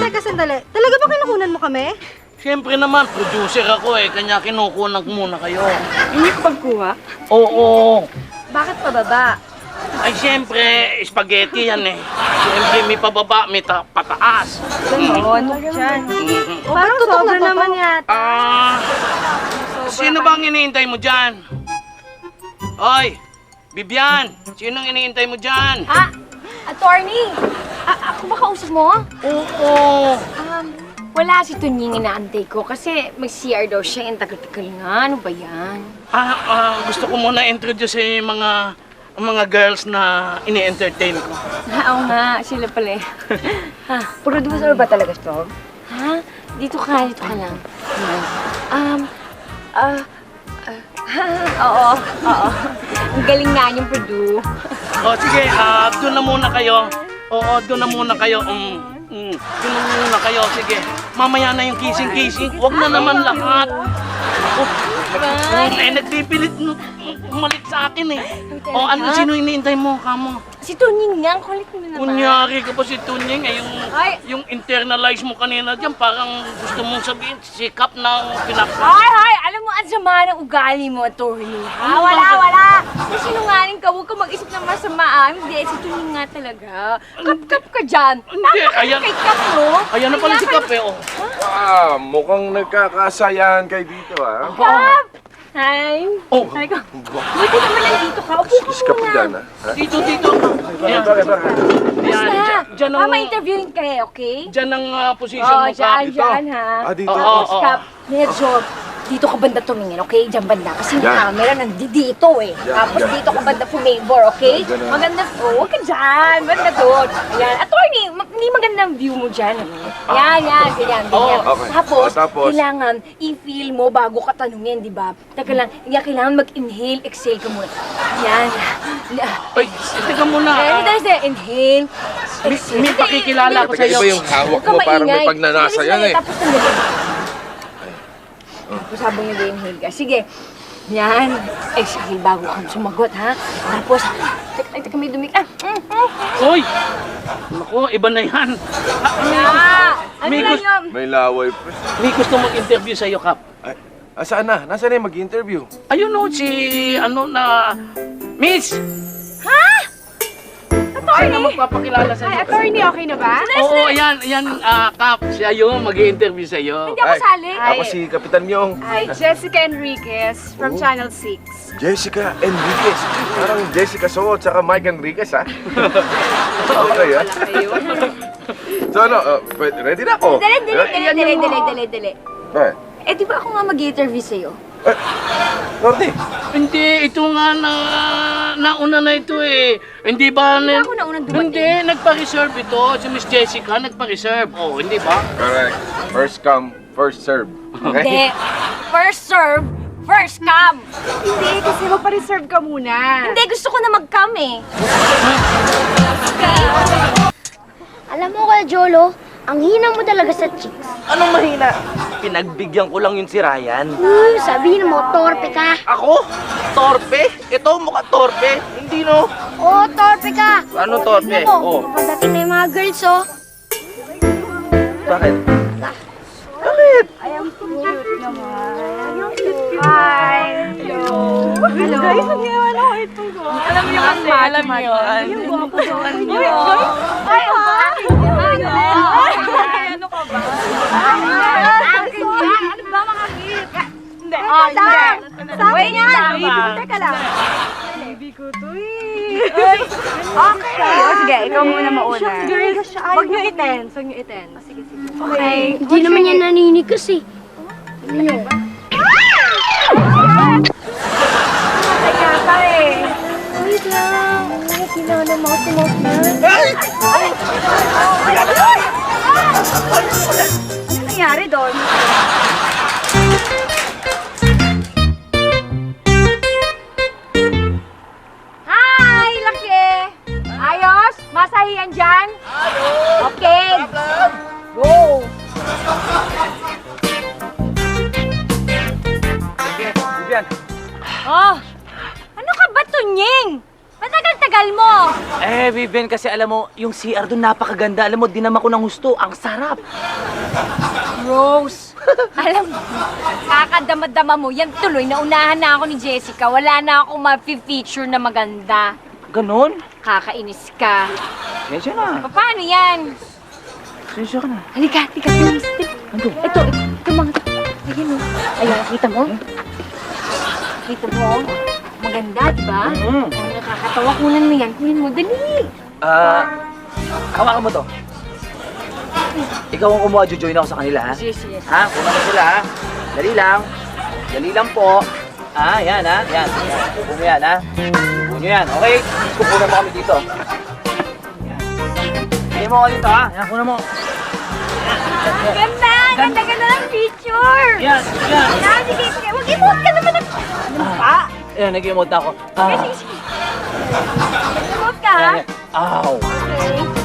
teka, sandali. Talaga ba kinukunan mo kami? Siyempre naman, producer ako eh, kanya kinukunan ko muna kayo. Hindi ko pagkuha. Oo. Bakit pababa? Ay, siyempre, spaghetti yan eh. Siyempre, may pababa, may pataas. Ganon. Diyan. Parang tutok na naman yata. Sino bang iniintay mo dyan? Oy, Bibian, sinong iniintay mo dyan? Ah, attorney! Ako ba kausap mo? Oo. Wala si Tunying inaantay ko kasi mag-CR daw siya. Ang tagal-tagal nga. Ano ba yan? Gusto ko muna introduce yung mga girls na ini-entertain ko. Oo nga, sila pala eh. Producer ba talaga, Strong? Ha? Dito ka lang. Yan. Oo. Ang galing nga yung Produ. O sige, doon na muna kayo. Oo, doon na muna kayo. Doon na muna kayo, sige. Mamaya na yung kissing-kissing. Huwag na naman lahat. Nagpipilit umalit sa akin eh. O ano, sino iniintay mo, kamo? Si Tunying nga, ang kulit mo naman. Kunyari ka pa si Tunying eh, yung internalize mo kanina dyan, parang gusto mong sabihin, sikap ng Ay! Alam mo, ang sama ng ugali mo, attorney. Wala! Sinungaling ka, huwag ka mag-isip ng masama. Hindi, si Tunying nga talaga. Kap-kap ka dyan. Hindi, ayan. Kay Kap, no? Ayan na pala si Kap eh, oh. Mukhang nagkakasayahan kayo dito, ah. Kap! Hi! Oh. Hi ka. Buti naman nandito ka. Upo ka Iskap muna. dyan, ah. Dito. Ayan. Bakit? Basta, Dyan ang, mama-interviewin kayo, okay? dyan ang position Oo, mo, Kap. dyan, ha? Dito. Tapos, Kap, medyo dito ka banda tumingin, okay? Diyan banda. Kasi yung Yan. camera nandito eh. Tapos Yan. dito ka banda pumabor, okay? Ganun. Maganda, huwag ka dyan. Banda doon. Ayan. Attorney, hindi magandang view mo dyan. Yan, ganyan. Okay. Tapos, Tapos? kailangan i-feel mo bago ka tanungin, di ba? Teka lang, kailangan mag-inhale, exhale ka muna. Yan. Ay, teka muna. Inhale, exhale. May pakikilala ko sa'yo. Iba yung hawak Huwag ka mo, parang may maingay. pagnanasa Serious yan na eh. Tapos sandali. Tapos habang nag-inhale ka. Sige. Yan. Exhale bago ka sumagot, ha? Tapos, teka, may dumi. Hoy! Naku, iba na yan. Ano May na gusto- yun? May laway pa. May gusto mag-interview sa'yo, Kap. Ay, saan na? Nasaan na yung mag-interview? Ayun o, si Miss! Sino magpapakilala sa'yo? Attorney, okay na ba? Oo, ayan, Kap. Siya yung mag-interview sa'yo. Hindi ako sali. Ako si Kapitan Myong. Hi, Jessica Enriquez from Channel 6. Jessica Enriquez. Parang Jessica Soho at saka Mike Enriquez, ha? Okay, ha? So ano, ready na ako. Dali. Bakit? Eh, di ba ako nga mag-interview sa'yo? Norte. Hindi, ito nga nauna na ito eh. Hindi ba? Hindi ba ako naunang dumating? Hindi, nagpa-reserve ito. Si Miss Jessica, nagpa-reserve. Oh, hindi ba? Correct. First come, first serve. Hindi. Okay? First serve, first come. Hindi, kasi magpa-reserve ka muna. Hindi, gusto ko na mag-come eh. Alam mo ka, Jolo, ang hina mo talaga sa chicks. Anong mahina? Pinagbigyan ko lang yun si Ryan. Sabihin mo, torpe ka. Ako? Torpe? Ito mukha torpe. Hindi no? Oo, torpe ka. Ano torpe? Tignan mo, Oh. pagdating na yung mga girls, oh. Bakit? Hi! Hello! Hello! Guys, ang ginawa na ako ito. Alam niyo kasi, alam niyo. Yung guwapo doon niyo. Ay, ano ka ba? Ano ba mga git? Hindi. Wait nga! Teka lang. Baby ko to eh. Okay. Sige, ikaw muna mauna. Huwag niyo i-tense. Huwag niyo i-tense. Sige. Okay. Hindi naman yan naninigas, eh. Kaya eh. Wait lang. Kailangan na mouth-to-mouth na. Ano nangyari doon? Hi, laki! Ayos? Masahihan dyan? Okay. Go! Vivian. Oh! Ano ka ba, Tunying? Matagal-tagal mo! Eh, Vivian, kasi alam mo, yung CR doon napakaganda. Alam mo, dinama ko ng husto. Ang sarap. Rose, alam mo, kakadama-dama mo. Yan tuloy, naunahan na ako ni Jessica. Wala na akong ma-feature na maganda. Ganon? Kakainis ka. Medyo na. Paano yan? Sensya ka na. Halika, halika, please. Ano? Ito mga... Ayan o. Ayan, kita mo? Kita mo? Maganda, di ba? Mm. Ay, nakakatawa. Kunan mo yan. Kunan mo. Dali. Hawakan mo to. Ikaw ang kumuha, jojoin ako sa kanila, ha? Yes, yes. Ha? Kuna mo sila, ha? Dali lang. Dali lang po. Yan, ha? Yan. Kupo mo yan, ha? Kupo nyo yan, okay? Kupunan mo kami dito. Hindi mo ako dito, ha? Yan, kunan mo. Ganda! Ganda-ganda ng picture! Yan, yan. Sige, sige. Mag-emote ka naman ng... Ano pa? Yan, nag-emote na ako. Sige, sige, sige. Mag-emote ka, ha? Yan, yan. Ow! Okay.